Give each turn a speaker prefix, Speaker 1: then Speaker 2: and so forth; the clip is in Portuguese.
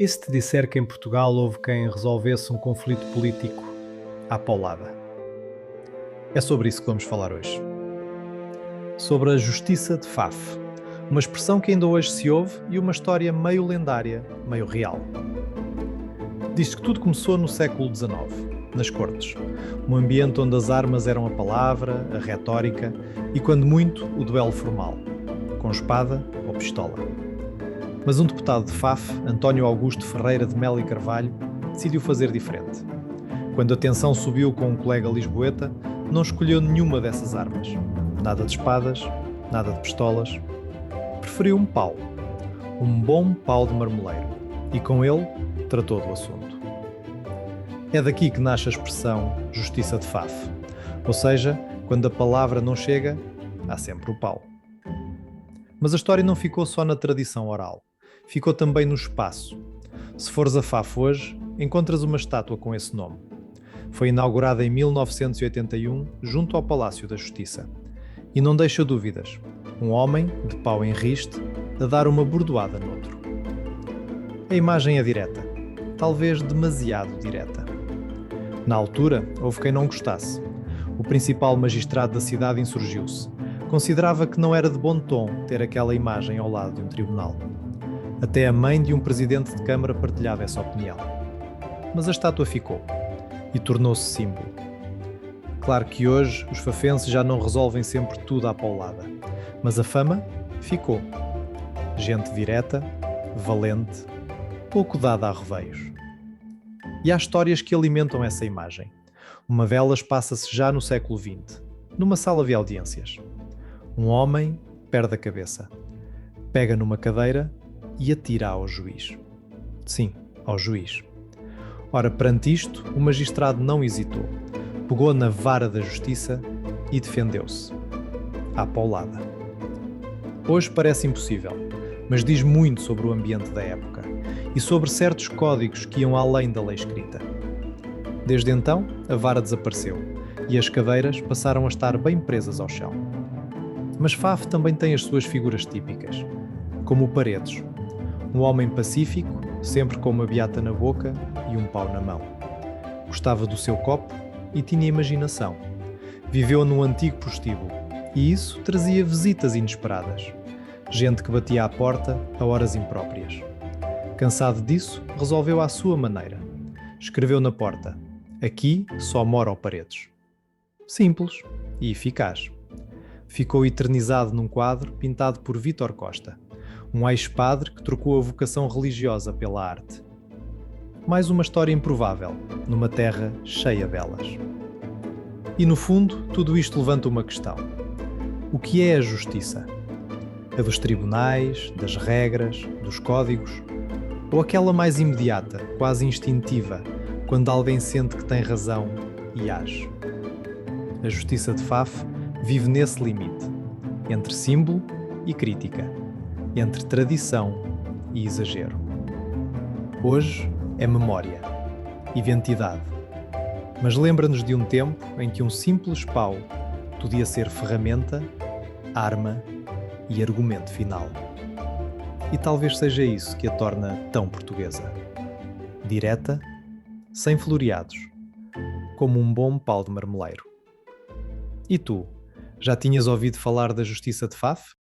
Speaker 1: E se te disser que em Portugal houve quem resolvesse um conflito político à paulada? É sobre isso que vamos falar hoje. Sobre a justiça de Faf, uma expressão que ainda hoje se ouve e uma história meio lendária, meio real. Diz-se que tudo começou no século XIX, nas cortes, um ambiente onde as armas eram a palavra, a retórica e, quando muito, o duelo formal, com espada ou pistola. Mas um deputado de Faf, António Augusto Ferreira de Melo e Carvalho, decidiu fazer diferente. Quando a tensão subiu com um colega lisboeta, não escolheu nenhuma dessas armas. Nada de espadas, nada de pistolas. Preferiu um pau. Um bom pau de marmoleiro. E com ele, tratou do assunto. É daqui que nasce a expressão justiça de Faf. Ou seja, quando a palavra não chega, há sempre o pau. Mas a história não ficou só na tradição oral. Ficou também no espaço. Se fores a Faf hoje, encontras uma estátua com esse nome. Foi inaugurada em 1981, junto ao Palácio da Justiça. E não deixa dúvidas. Um homem, de pau em riste, a dar uma bordoada noutro. A imagem é direta. Talvez demasiado direta. Na altura, houve quem não gostasse. O principal magistrado da cidade insurgiu-se. Considerava que não era de bom tom ter aquela imagem ao lado de um tribunal. Até a mãe de um presidente de Câmara partilhava essa opinião. Mas a estátua ficou e tornou-se símbolo. Claro que hoje os fafenses já não resolvem sempre tudo à paulada, mas a fama ficou. Gente direta, valente, pouco dada a rodeios. E há histórias que alimentam essa imagem. Uma delas passa-se já no século XX, numa sala de audiências. Um homem perde a cabeça, pega numa cadeira e atira ao juiz. Sim, ao juiz. Ora, perante isto, o magistrado não hesitou. Pegou na vara da justiça e defendeu-se. À paulada. Hoje parece impossível, mas diz muito sobre o ambiente da época e sobre certos códigos que iam além da lei escrita. Desde então, a vara desapareceu e as cadeiras passaram a estar bem presas ao chão. Mas Faf também tem as suas figuras típicas, como o Paredes, um homem pacífico, sempre com uma beata na boca e um pau na mão. Gostava do seu copo e tinha imaginação. Viveu num antigo prostíbulo e isso trazia visitas inesperadas. Gente que batia à porta a horas impróprias. Cansado disso, resolveu à sua maneira. Escreveu na porta: "Aqui só mora o Paredes." Simples e eficaz. Ficou eternizado num quadro pintado por Vítor Costa, um ex-padre que trocou a vocação religiosa pela arte. Mais uma história improvável, numa terra cheia delas. E no fundo, tudo isto levanta uma questão. O que é a justiça? A dos tribunais, das regras, dos códigos? Ou aquela mais imediata, quase instintiva, quando alguém sente que tem razão e age? A justiça de Faf vive nesse limite, entre símbolo e crítica, entre tradição e exagero. Hoje é memória, identidade, mas lembra-nos de um tempo em que um simples pau podia ser ferramenta, arma e argumento final. E talvez seja isso que a torna tão portuguesa. Direta, sem floreados, como um bom pau de marmoleiro. E tu, já tinhas ouvido falar da justiça de Faf?